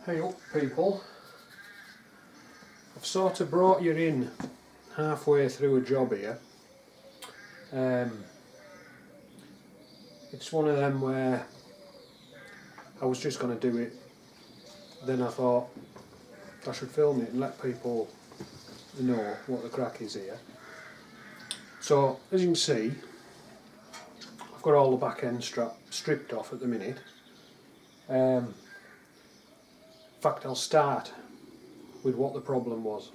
Hey up people, I've sort of brought you in halfway through a job here. It's one of them where I was just going to do it, then I thought I should film it and let people know what the crack is here. So as you can see, I've got all the back end stripped off at the minute. In fact, I'll start with what the problem was.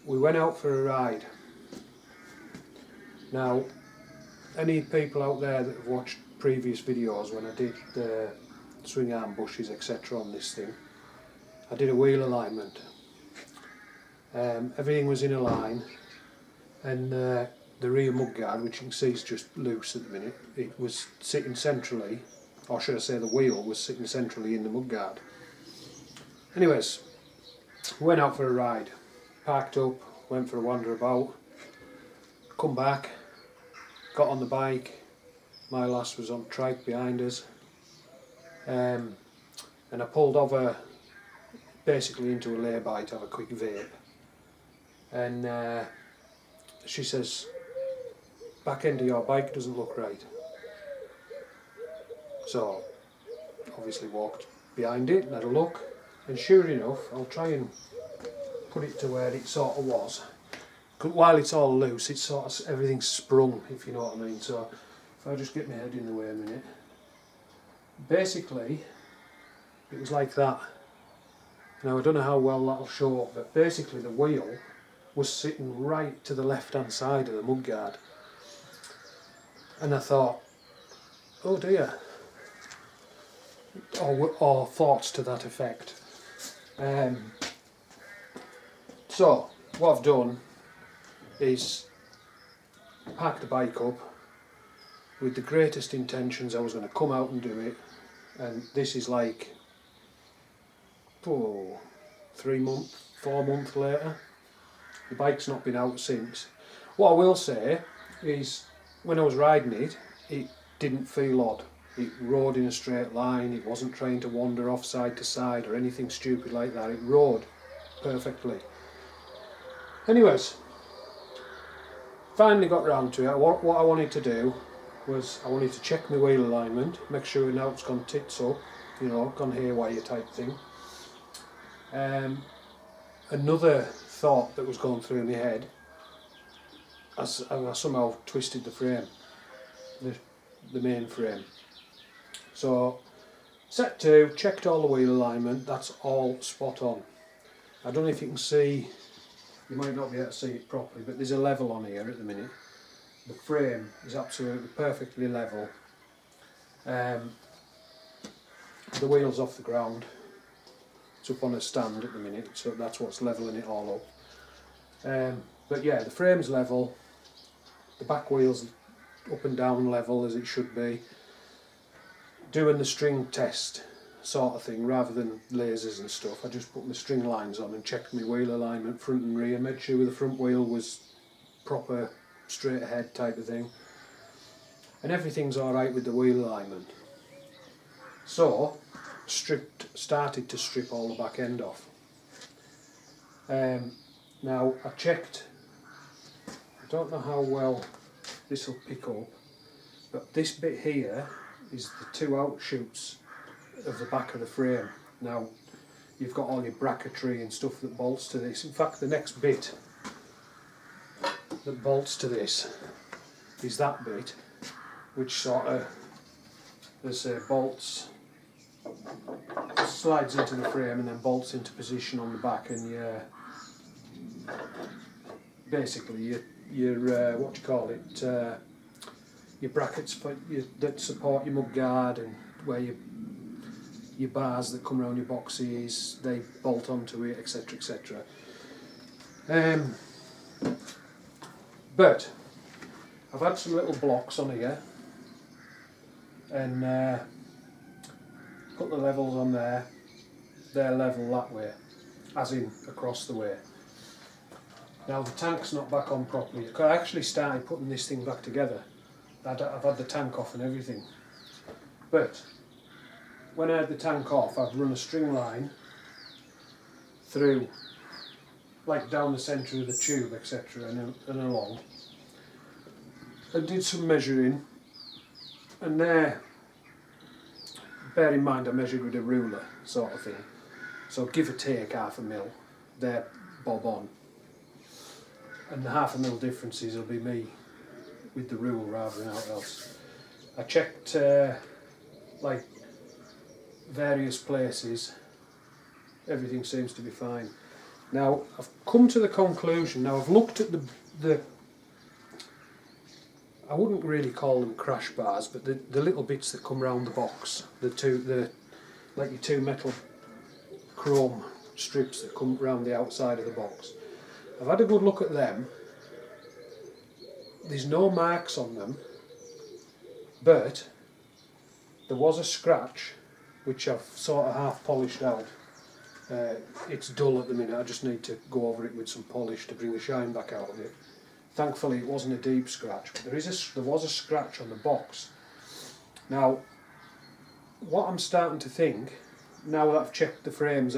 We went out for a ride. Now, any people out there that have watched previous videos when I did the swing arm bushes etc on this thing, I did a wheel alignment. Everything was in a line, and the rear mudguard, which you can see is just loose at the minute, it was sitting centrally, or should I say the wheel was sitting centrally in the mudguard. Anyways, went out for a ride, parked up, went for a wander about, come back, got on the bike, my lass was on trike behind us, and I pulled over basically into a lay-by to have a quick vape, and she says, back end of your bike doesn't look right. So obviously walked behind it and had a look, and sure enough, I'll try and put it to where it sort of was. While it's all loose, it's sort of everything's sprung, if you know what I mean. So if I just get my head in the way a minute, basically it was like that. Now I don't know how well that'll show up, but basically the wheel was sitting right to the left hand side of the mudguard, and I thought, oh dear, or thoughts to that effect. So what I've done is parked the bike up with the greatest intentions. I was going to come out and do it, and this is like 4 months later. The bike's not been out since. What I will say is, when I was riding it, it didn't feel odd. It rode in a straight line, it wasn't trying to wander off side to side or anything stupid like that. It rode perfectly. Anyways, finally got round to it. What I wanted to do was I wanted to check my wheel alignment, make sure now it's gone tits up, you know, gone haywire type thing. Another thought that was going through my head, as I somehow twisted the frame, the main frame. So set to, checked all the wheel alignment, that's all spot on. I don't know if you can see, you might not be able to see it properly, but there's a level on here at the minute. The frame is absolutely perfectly level. The wheel's off the ground. It's up on a stand at the minute, so that's what's levelling it all up. But yeah, the frame's level, the back wheel's up and down level as it should be. Doing the string test sort of thing, rather than lasers and stuff, I just put my string lines on and checked my wheel alignment front and rear, made sure the front wheel was proper straight ahead type of thing, and everything's alright with the wheel alignment. So started to strip all the back end off. Now I checked, I don't know how well this will pick up, but this bit here is the 2 outshoots of the back of the frame. Now you've got all your bracketry and stuff that bolts to this. In fact, the next bit that bolts to this is that bit, which sort of, there's bolts, slides into the frame and then bolts into position on the back, and basically your what do you call it, your brackets for that support your mudguard, and where your bars that come around your boxes, they bolt onto it, etc, etc. But I've had some little blocks on here, and put the levels on there. They're level that way, as in across the way. Now the tank's not back on properly. I actually started putting this thing back together. I've had the tank off and everything, but when I had the tank off, I've run a string line through, like down the centre of the tube, etc., and along, and did some measuring. And there, bear in mind I measured with a ruler sort of thing, so give or take half a mil, they're bob on. And the half a mil differences will be me with the rule rather than out else. I checked like various places, everything seems to be fine. Now I've come to the conclusion, now I've looked at the I wouldn't really call them crash bars, but the little bits that come round the box, like your two metal chrome strips that come round the outside of the box. I've had a good look at them. There's no marks on them, but there was a scratch which I've sort of half polished out. It's dull at the minute, I just need to go over it with some polish to bring the shine back out of it. Thankfully it wasn't a deep scratch, but there was a scratch on the box. Now, what I'm starting to think, now that I've checked the frame's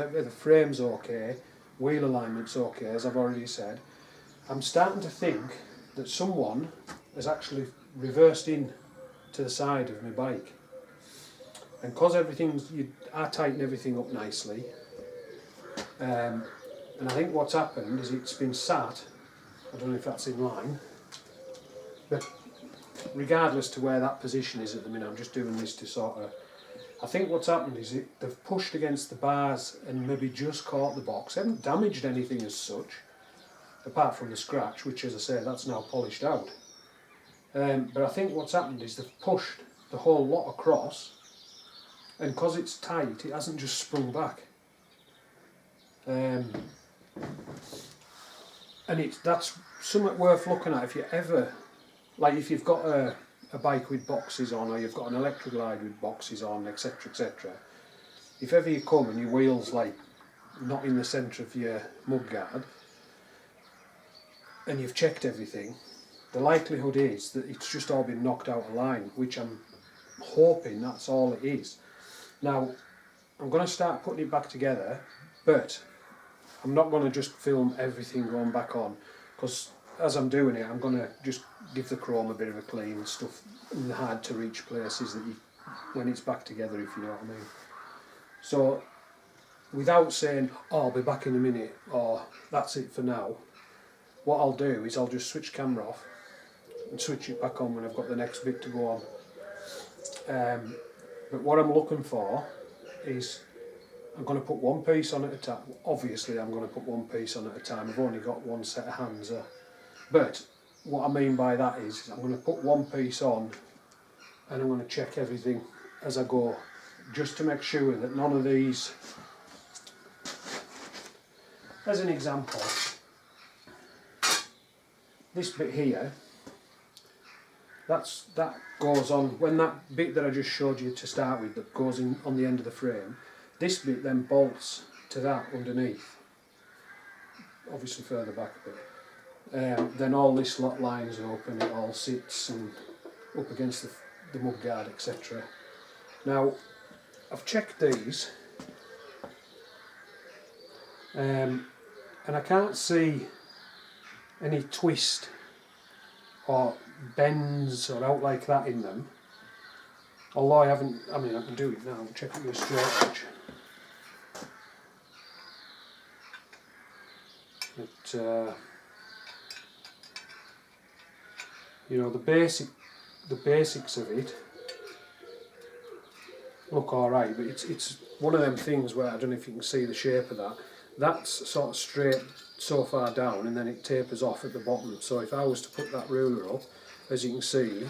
okay, wheel alignment's okay, as I've already said, I'm starting to think that someone has actually reversed in to the side of my bike. And because I tighten everything up nicely, and I think what's happened is it's been sat, I don't know if that's in line, but regardless to where that position is at the minute, I'm just doing this to sort of, I think what's happened is they've pushed against the bars and maybe just caught the box. They haven't damaged anything as such, apart from the scratch, which, as I say, that's now polished out. But I think what's happened is they've pushed the whole lot across, and because it's tight, it hasn't just sprung back. And that's something worth looking at if you ever, like if you've got a bike with boxes on, or you've got an Electra Glide with boxes on, etc, etc. If ever you come and your wheel's like not in the centre of your mudguard, and you've checked everything, the likelihood is that it's just all been knocked out of line, which I'm hoping that's all it is. Now, I'm going to start putting it back together, but I'm not going to just film everything going back on, because as I'm doing it, I'm going to just give the chrome a bit of a clean, stuff in the hard to reach places that when it's back together, if you know what I mean. So, without saying, oh, I'll be back in a minute, or that's it for now, what I'll do is I'll just switch camera off and switch it back on when I've got the next bit to go on. But what I'm looking for is, I'm going to put one piece on at a time. Obviously I'm going to put one piece on at a time, I've only got one set of hands. But what I mean by that is, I'm going to put one piece on and I'm going to check everything as I go, just to make sure that none of these, as an example, this bit here, that goes on, when that bit that I just showed you to start with, that goes in on the end of the frame, this bit then bolts to that underneath, obviously further back a bit. Then all this lot lines up and it all sits and up against the mudguard, etc. Now, I've checked these, and I can't see any twist or bends or out like that in them. Although I can do it now, check it with a straight edge. But, you know, the basics of it look alright, but it's one of them things where, I don't know if you can see the shape of that, that's sort of straight so far down and then it tapers off at the bottom. So if I was to put that ruler up, as you can see,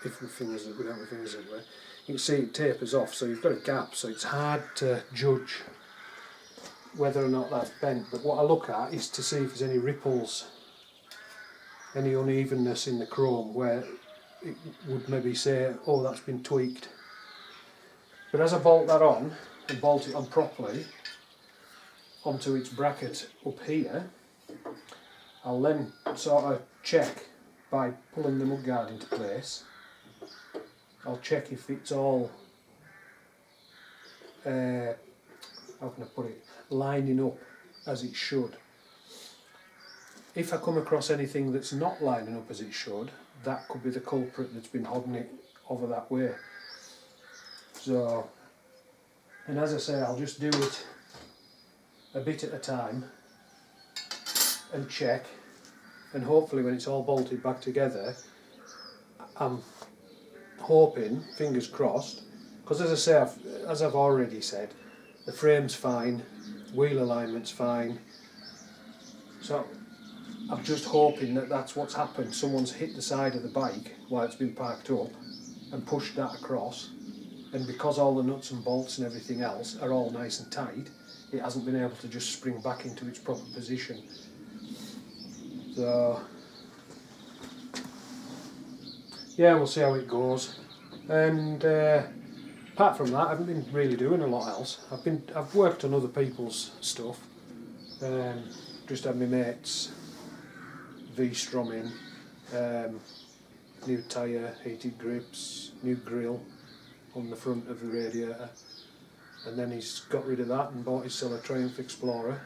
if my fingers are without my fingers in there, you can see it tapers off, so you've got a gap, so it's hard to judge whether or not that's bent. But what I look at is to see if there's any ripples, any unevenness in the chrome where it would maybe say, oh, that's been tweaked. But as I bolt that on and bolt it on properly onto its bracket up here, I'll then sort of check by pulling the mudguard into place I'll check if it's all, how can I put it, lining up as it should. If I come across anything that's not lining up as it should, that could be the culprit that's been holding it over that way. So, and as I say, I'll just do it a bit at a time and check, and hopefully when it's all bolted back together, I'm hoping, fingers crossed, because as I say, as I've already said, the frame's fine, wheel alignment's fine, so I'm just hoping that that's what's happened. Someone's hit the side of the bike while it's been parked up and pushed that across, and because all the nuts and bolts and everything else are all nice and tight, it hasn't been able to just spring back into its proper position. So yeah, we'll see how it goes. And apart from that, I haven't been really doing a lot else. I've worked on other people's stuff. Just had my mates V-strom in, new tyre, heated grips, new grille on the front of the radiator, and then he's got rid of that and bought his a Triumph Explorer.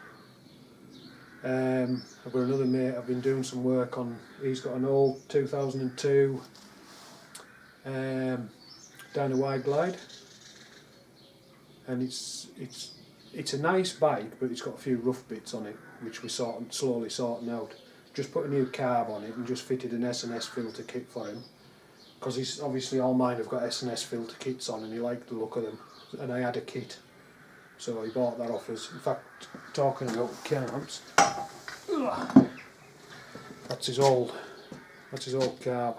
I've got another mate I've been doing some work on. He's got an old 2002 Electra Glide, and it's a nice bike, but it's got a few rough bits on it which we're slowly sorting out. Just put a new carb on it and just fitted an S&S filter kit for him, because he's obviously, all mine have got S&S filter kits on and he liked the look of them, and I had a kit, so he bought that off us. In fact, talking about carbs, that's his old carb.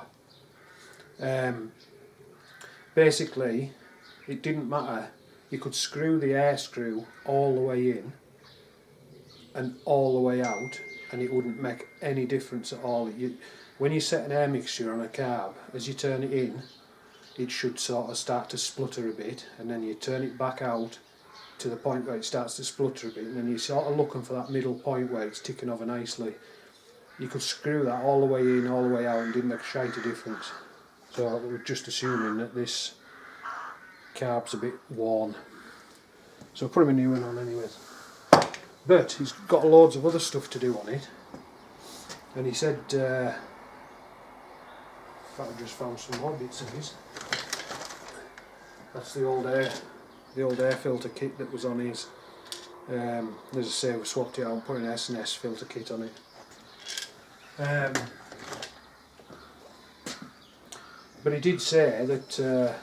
Basically, it didn't matter. You could screw the air screw all the way in and all the way out, and it wouldn't make any difference at all. When you set an air mixture on a carb, as you turn it in, it should sort of start to splutter a bit, and then you turn it back out to the point where it starts to splutter a bit, and then you're sort of looking for that middle point where it's ticking over nicely. You could screw that all the way in, all the way out, and didn't make a shite of difference. So we're just assuming that this carb's a bit worn. So put him a new one on anyways. But he's got loads of other stuff to do on it. And he said, in fact I just found some more bits of his. That's the old air filter kit that was on his. As I say, we swapped it out and put an S&S filter kit on it. But he did say that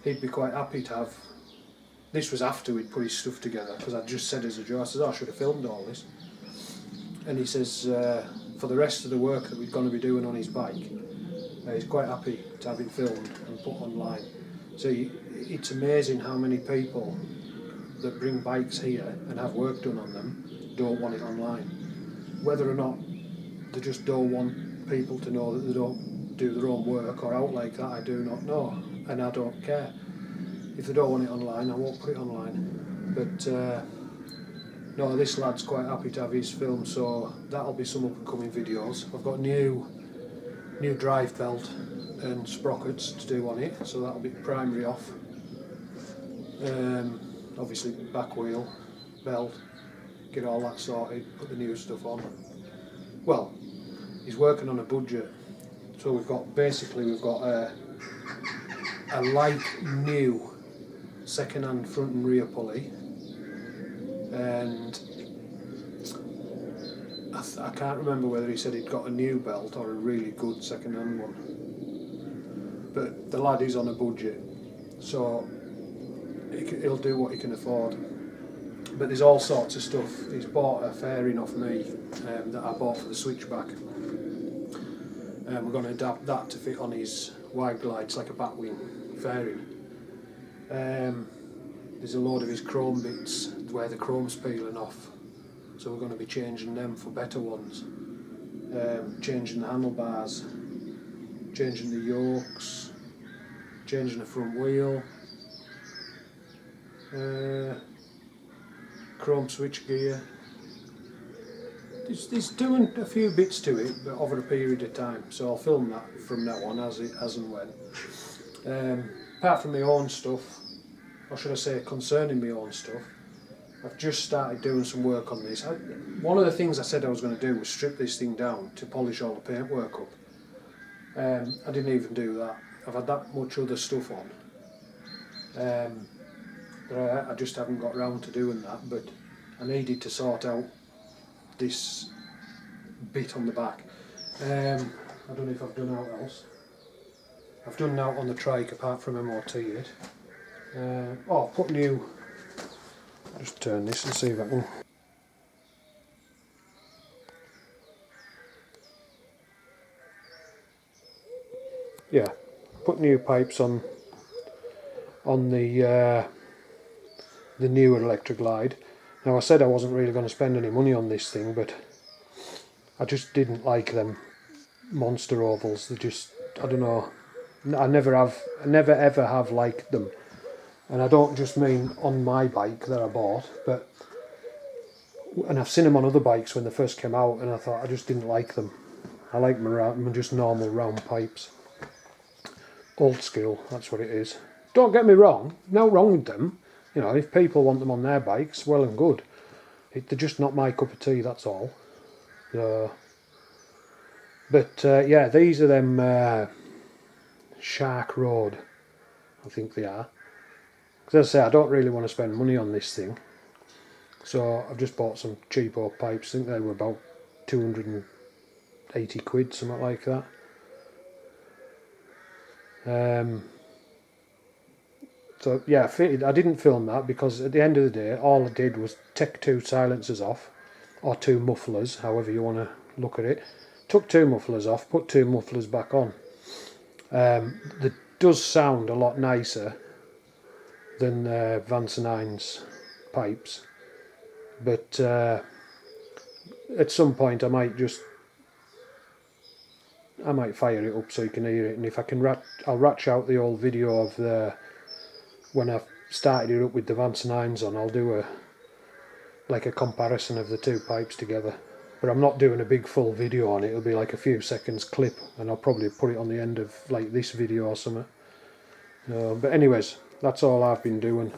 he'd be quite happy to have. This was after we'd put his stuff together, because I just said as a joke, I said, oh, I should have filmed all this. And he says, for the rest of the work that we're going to be doing on his bike, he's quite happy to have it filmed and put online. So it's amazing how many people that bring bikes here and have work done on them don't want it online. Whether or not they just don't want people to know that they don't do their own work or out like that, I do not know, and I don't care. If they don't want it online, I won't put it online. But no, this lad's quite happy to have his film, so that'll be some upcoming videos. I've got new drive belt and sprockets to do on it, so that'll be primary off. Obviously back wheel, belt, get all that sorted, put the new stuff on. Well, he's working on a budget, so we've got a like new second-hand front and rear pulley, and I can't remember whether he said he'd got a new belt or a really good second-hand one, but the lad is on a budget, so he'll do what he can afford. But there's all sorts of stuff. He's bought a fairing off me that I bought for the switchback, and we're going to adapt that to fit on his wide glides like a batwing fairing. There's a load of his chrome bits where the chrome's peeling off, so we're going to be changing them for better ones. Changing the handlebars, changing the yokes, changing the front wheel, chrome switch gear, it's doing a few bits to it, but over a period of time. So I'll film that from now on as and when. Apart from my own stuff, or should I say concerning my own stuff, I've just started doing some work on this. One of the things I said I was going to do was strip this thing down to polish all the paintwork up. I didn't even do that. I've had that much other stuff on. But I just haven't got round to doing that, but I needed to sort out this bit on the back. I don't know if I've done out else. I've done out on the trike apart from MOT it. Put new. I'll just turn this and see if I can. Yeah, put new pipes on the newer Electra Glide. Now I said I wasn't really going to spend any money on this thing, but I just didn't like them monster ovals. They just, I don't know, I never ever have liked them. And I don't just mean on my bike that I bought, but, and I've seen them on other bikes when they first came out, and I thought I just didn't like them. I like them just normal round pipes. Old school, that's what it is. Don't get me wrong, no wrong with them. You know, if people want them on their bikes, well and good. They're just not my cup of tea, that's all. Yeah, these are them Shark Road, I think they are. Because as I say, I don't really want to spend money on this thing. So I've just bought some cheapo pipes. I think they were about 280 quid, something like that. So yeah, I didn't film that because at the end of the day, all I did was take 2 silencers off, or 2 mufflers, however you want to look at it. Took 2 mufflers off, put 2 mufflers back on. That does sound a lot nicer than Vance & Hines pipes, but at some point I might fire it up so you can hear it, and if I can I'll ratch out the old video of when I've started it up with the Vance & Hines on. I'll do a comparison of the 2 pipes together, but I'm not doing a big full video on it. It'll be like a few seconds clip, and I'll probably put it on the end of like this video or something. But anyways, that's all I've been doing.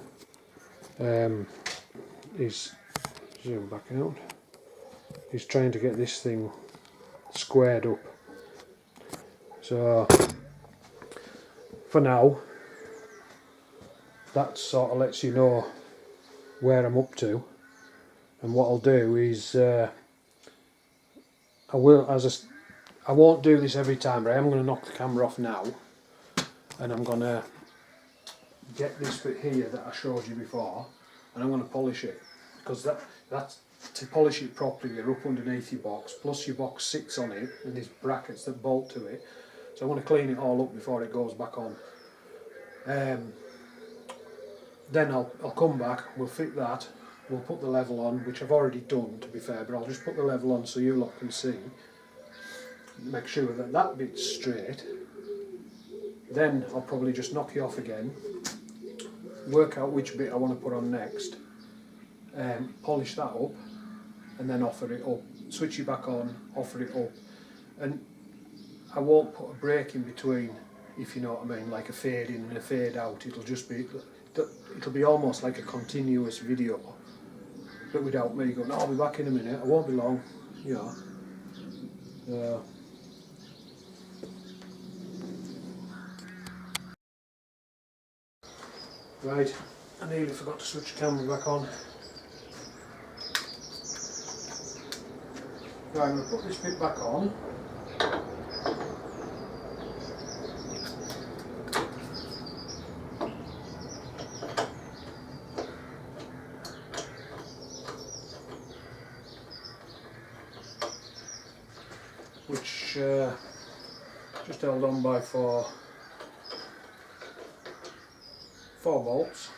Is zoom back out. He's trying to get this thing squared up. So for now, that sort of lets you know where I'm up to. And what I'll do is I won't do this every time, but I am going to knock the camera off now, and I'm going to get this bit here that I showed you before, and I'm going to polish it, because that's to polish it properly. You're up underneath your box, plus your box sits on it, and there's brackets that bolt to it. So I'm going to clean it all up before it goes back on. Then I'll come back, we'll fit that, we'll put the level on, which I've already done to be fair, but I'll just put the level on so you lot can see. Make sure that that bit's straight. Then I'll probably just knock it off again, work out which bit I want to put on next, polish that up, and then offer it up. Switch it back on, offer it up. And I won't put a break in between, if you know what I mean, like a fade in and a fade out. It'll be almost like a continuous video, but without me going, I'll be back in a minute, I won't be long, you know. Right, I nearly forgot to switch the camera back on. Right, I'm going to put this bit back on. Which just held on by four bolts.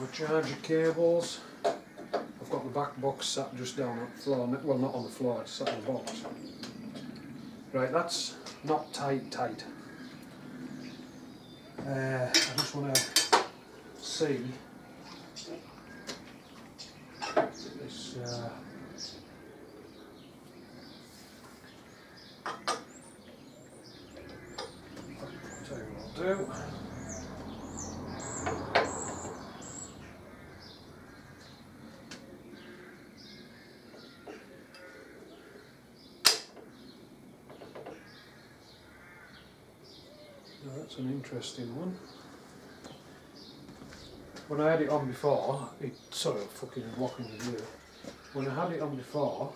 my charger cables. I've got the back box sat just down on the floor, well not on the floor, it's sat on the box. Right, that's not tight. I just want to see this. I'll tell you what I'll do. Now that's an interesting one. When I had it on before, sorry, I'm fucking walking with you. When I had it on before,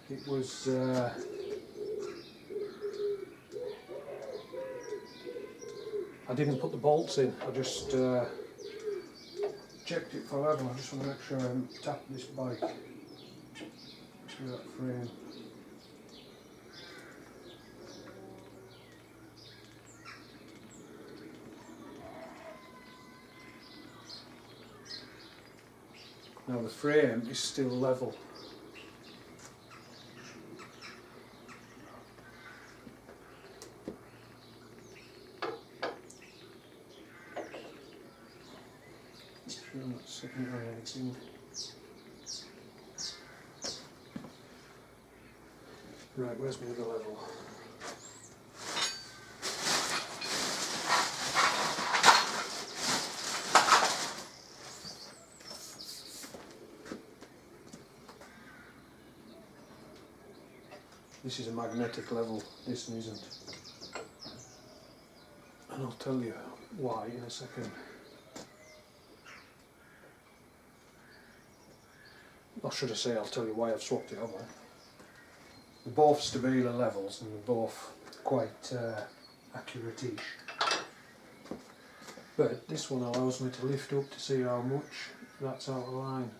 it was I didn't put the bolts in. I just checked it forever. I just want to make sure I haven't tapped this bike through that frame. Now the frame is still level. Make sure I'm not sitting on anything. Right, where's my other level? This is a magnetic level, this one isn't. And I'll tell you why in a second. Or should I say, I'll tell you why I've swapped it over. They're both stabile levels and they're both quite accurate-ish. But this one allows me to lift up to see how much that's out of line.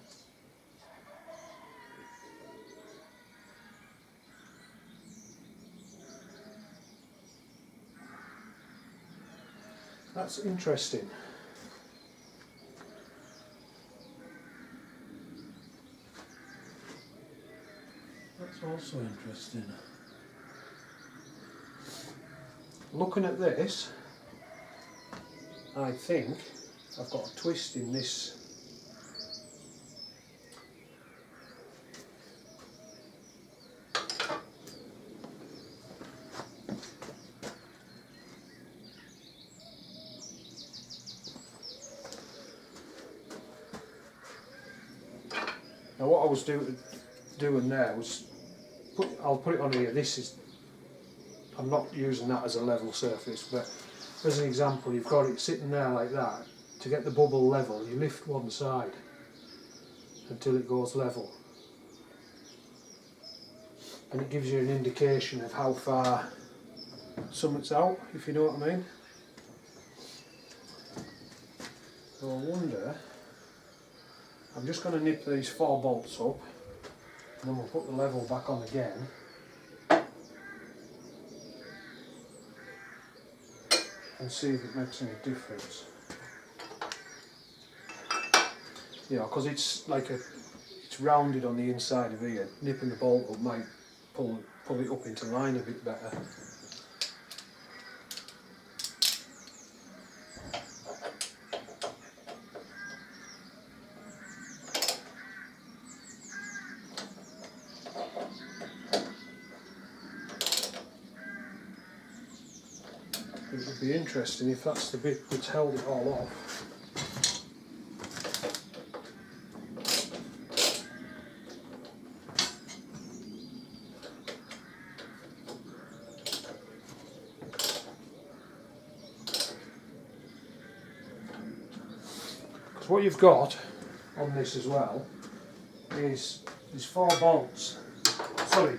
That's interesting. That's also interesting. Looking at this, I think I've got a twist in this. Now what I was doing there was, I'll put it on here, I'm not using that as a level surface, but as an example, you've got it sitting there like that. To get the bubble level, you lift one side until it goes level. And it gives you an indication of how far something's out, if you know what I mean. So I wonder, I'm just going to nip these 4 bolts up, and then we'll put the level back on again. And see if it makes any difference. Yeah, because it's like it's rounded on the inside of here. Nipping the bolt up might pull it up into line a bit better. It would be interesting if that's the bit that's held it all off. Because what you've got on this as well is there's 4 bolts. Sorry,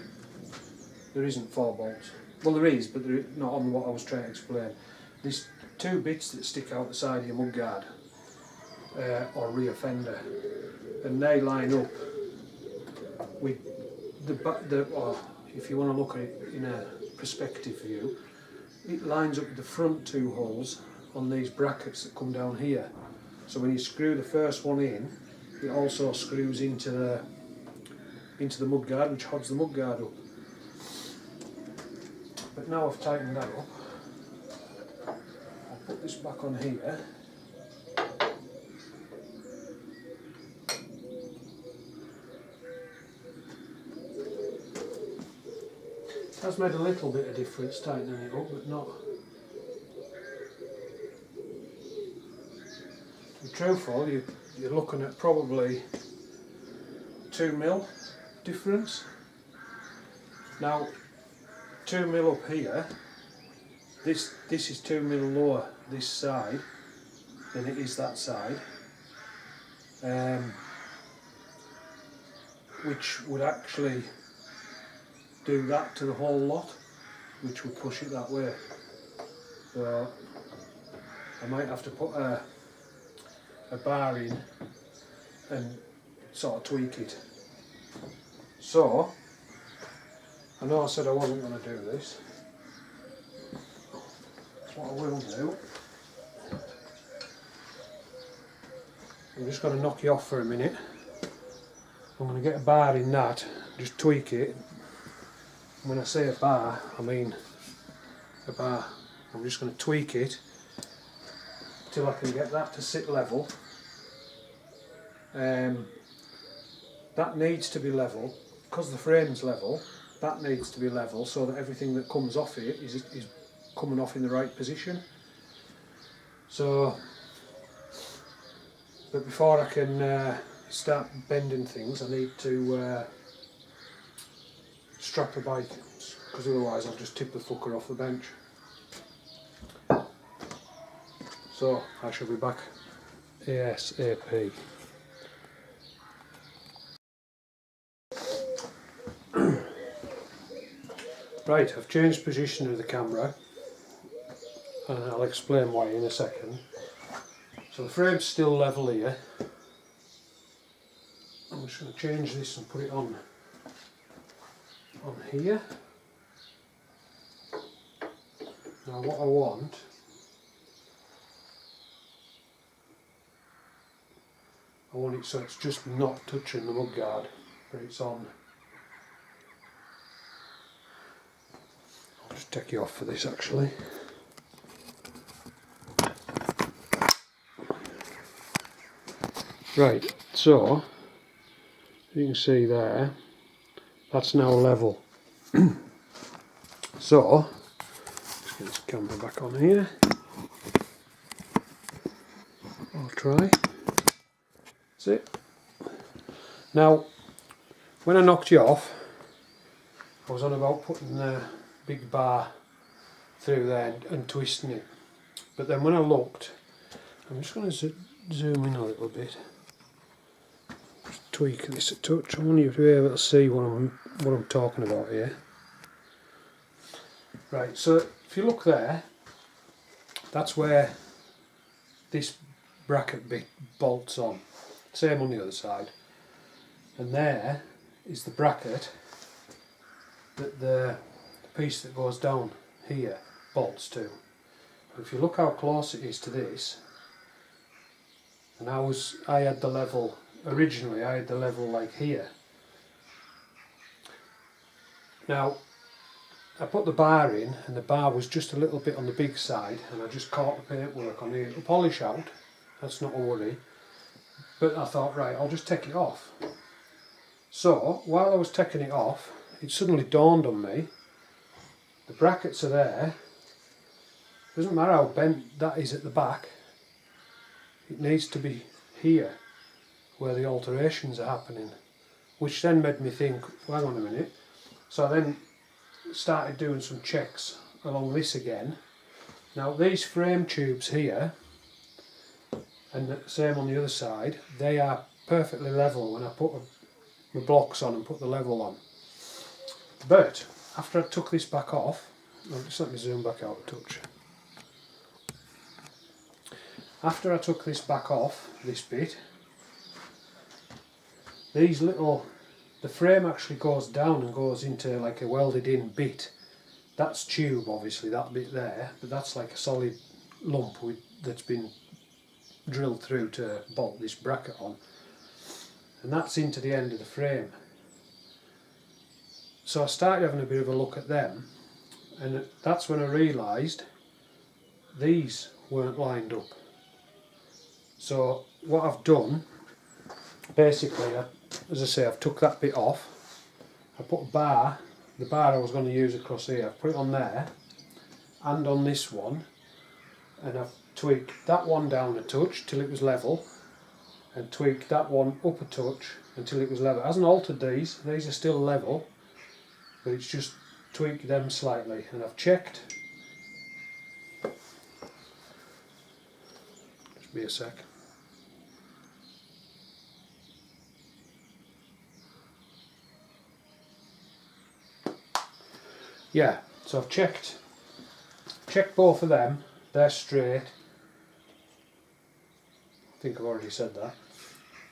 there isn't 4 bolts. Well, there is, but they're not on what I was trying to explain. There's 2 bits that stick out the side of your mudguard or rear fender, and they line up with or if you want to look at it in a perspective view, it lines up with the front 2 holes on these brackets that come down here. So when you screw the first one in, it also screws into the mudguard, which holds the mudguard up. But now I've tightened that up, I'll put this back on here. It has made a little bit of difference tightening it up, but not. To be truthful, you're looking at probably 2mm difference. Now, 2mm up here, this is 2mm lower this side than it is that side, which would actually do that to the whole lot, which would push it that way. So I might have to put a bar in and sort of tweak it. So I know I said I wasn't going to do this. What I will do, I'm just going to knock you off for a minute. I'm going to get a bar in that, just tweak it. When I say a bar, I mean a bar. I'm just going to tweak it till I can get that to sit level. That needs to be level, because the frame's level, that needs to be level so that everything that comes off it is coming off in the right position. So, but before I can start bending things, I need to strap a bike, because otherwise I'll just tip the fucker off the bench. So I shall be back ASAP. Right, I've changed position of the camera and I'll explain why in a second. So the frame's still level here. I'm just going to change this and put it on here. Now what I want, it so it's just not touching the mudguard, but it's on. I'll just take you off for this actually. Right, so you can see there, that's now level. So, let's get this camera back on here. I'll try. That's it. Now, when I knocked you off, I was on about putting the big bar through there and twisting it. But then when I looked, I'm just going to zoom in a little bit. Just tweak this a touch. I want you to be able to see what I'm talking about here. Right, so if you look there, that's where this bracket bit bolts on. Same on the other side. And there is the bracket that the piece that goes down here bolts to. But if you look how close it is to this, and I had the level, originally I had the level like here. Now, I put the bar in and the bar was just a little bit on the big side, and I just caught the paintwork on here. It'll polish out, that's not a worry. But I thought, right, I'll just take it off. So, while I was taking it off, it suddenly dawned on me, the brackets are there. Doesn't matter how bent that is at the back, it needs to be here where the alterations are happening, which then made me think, well, hang on a minute. So I then started doing some checks along this again. Now these frame tubes here, and the same on the other side, they are perfectly level when I put my blocks on and put the level on. But after I took this back off, just let me zoom back out a touch. After I took this back off, this bit, the frame actually goes down and goes into like a welded in bit. That's tube obviously, that bit there, but that's like a solid lump that's been drilled through to bolt this bracket on, and that's into the end of the frame. So I started having a bit of a look at them, and that's when I realised these weren't lined up. So what I've done, basically, as I say, I've took that bit off. I put a bar, the bar I was going to use across here, I've put it on there and on this one, and I've tweaked that one down a touch till it was level, and tweaked that one up a touch until it was level. It hasn't altered these are still level, but it's just tweaked them slightly. And I've checked, just be a sec. Yeah, so I've checked both of them, they're straight. I think I've already said that.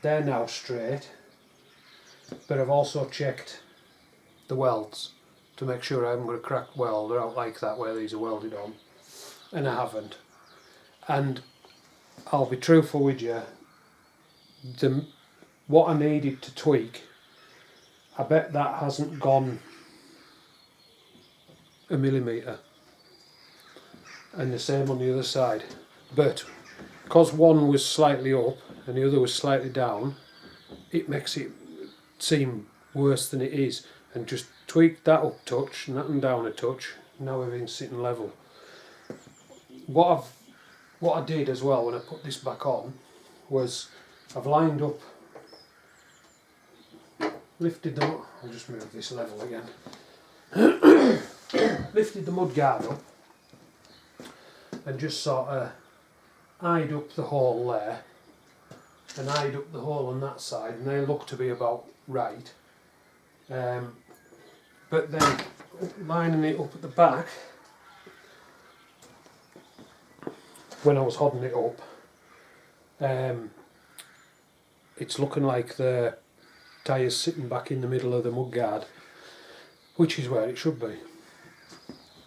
They're now straight, but I've also checked the welds to make sure I haven't got a cracked weld or out like that where these are welded on, and I haven't. And I'll be truthful with you, what I needed to tweak, I bet that hasn't gone a millimetre, and the same on the other side, but because one was slightly up and the other was slightly down, it makes it seem worse than it is. And just tweak that up a touch and that one down a touch, now everything's sitting level. What I did as well when I put this back on was I've lined up, lifted them up, I'll just move this level again. Lifted the mud guard up and just sort of eyed up the hole there and eyed up the hole on that side, and they look to be about right. But then lining it up at the back, when I was hodding it up, it's looking like the tyre's sitting back in the middle of the mudguard, which is where it should be.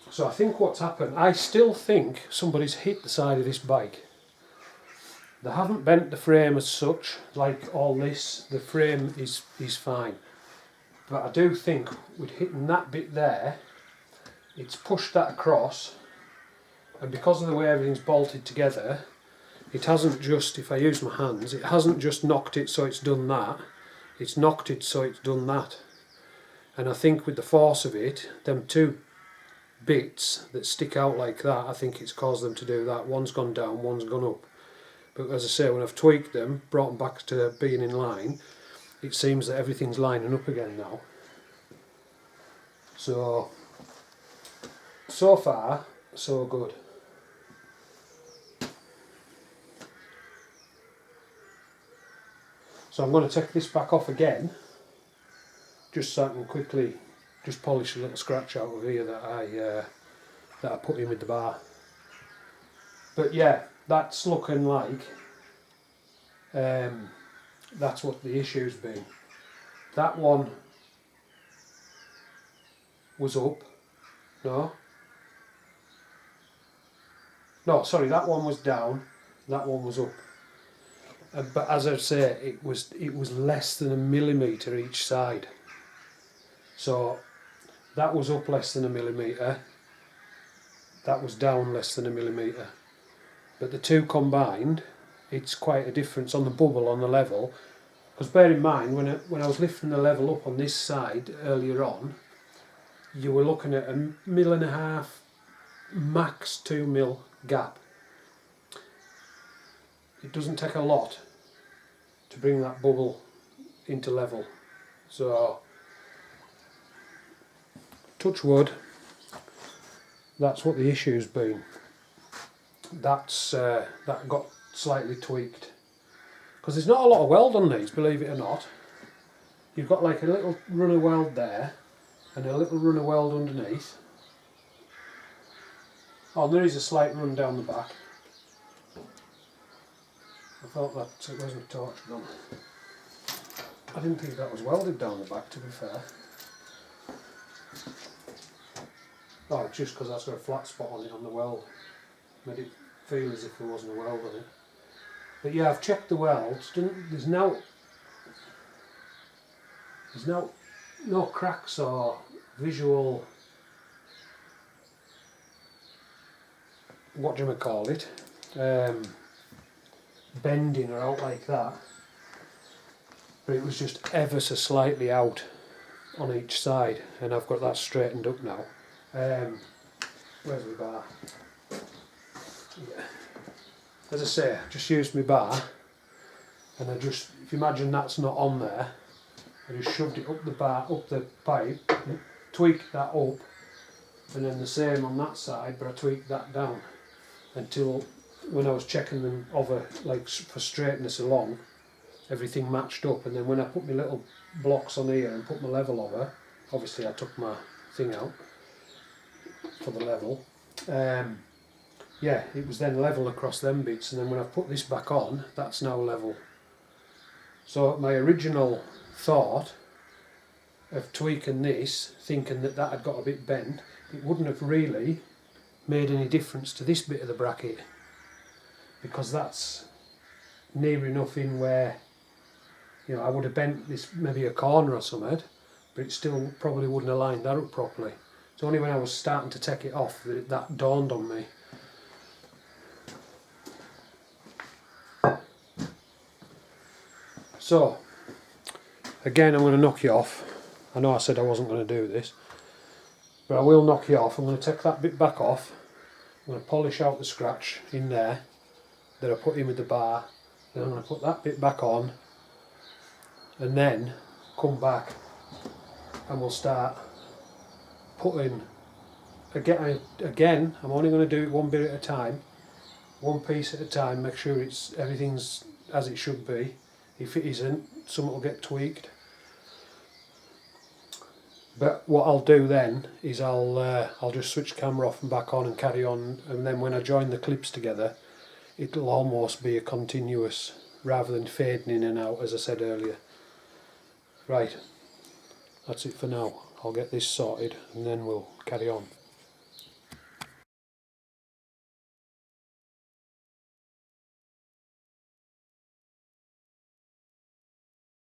So I think what's happened, I still think somebody's hit the side of this bike. They haven't bent the frame as such, like all this, the frame is fine. But I do think with hitting that bit there, it's pushed that across, and because of the way everything's bolted together, it hasn't just, if I use my hands, it hasn't just knocked it so it's done that, it's knocked it so it's done that. And I think with the force of it, them two bits that stick out like that, I think it's caused them to do that. One's gone down, one's gone up. But as I say, when I've tweaked them, brought them back to being in line, it seems that everything's lining up again now. So far, so good. So I'm going to take this back off again, just so I can quickly just polish a little scratch out of here that I put in with the bar. But yeah, that's looking like that's what the issue's been. That one was up. No, sorry, that one was down, that one was up. But as I say, it was less than a millimetre each side. So that was up less than a millimetre, that was down less than a millimetre. But the two combined, it's quite a difference on the bubble, on the level. Because bear in mind, when I was lifting the level up on this side earlier on, you were looking at 1.5 mil, max 2 mil gap. It doesn't take a lot to bring that bubble into level. So, touch wood, that's what the issue's been. That got slightly tweaked. Because there's not a lot of weld on these, believe it or not. You've got like a little run of weld there, and a little run of weld underneath. Oh, there is a slight run down the back. I thought that it wasn't a torch gun. I didn't think that was welded down the back, to be fair. Oh, it's just because that's got a flat spot on it on the weld. Made it feel as if there wasn't a weld on it. But yeah, I've checked the welds. There's no cracks or visual, what do you call it, bending or out like that. But it was just ever so slightly out on each side, and I've got that straightened up now. Where's my bar? Yeah. As I say, I just used my bar, and if you imagine that's not on there, I just shoved it up the pipe, tweaked that up, and then the same on that side, but I tweaked that down until when I was checking them over, like for straightness along, everything matched up. And then when I put my little blocks on here and put my level over, obviously I took my thing out for the level. Yeah, it was then level across them bits, and then when I put this back on, that's now level. So my original thought of tweaking this, thinking that had got a bit bent, it wouldn't have really made any difference to this bit of the bracket, because that's near enough in where, you know, I would have bent this maybe a corner or something, but it still probably wouldn't have lined that up properly. It's only when I was starting to take it off that dawned on me. So, again, I'm going to knock you off. I know I said I wasn't going to do this, but I will knock you off. I'm going to take that bit back off. I'm going to polish out the scratch in there that I put in with the bar. Then I'm going to put that bit back on, and then come back and we'll start putting, again, I'm only going to do it one bit at a time, one piece at a time, make sure everything's as it should be. If it isn't, something will get tweaked. But what I'll do then is I'll just switch the camera off and back on and carry on, and then when I join the clips together, it'll almost be a continuous rather than fading in and out, as I said earlier. Right, that's it for now. I'll get this sorted and then we'll carry on.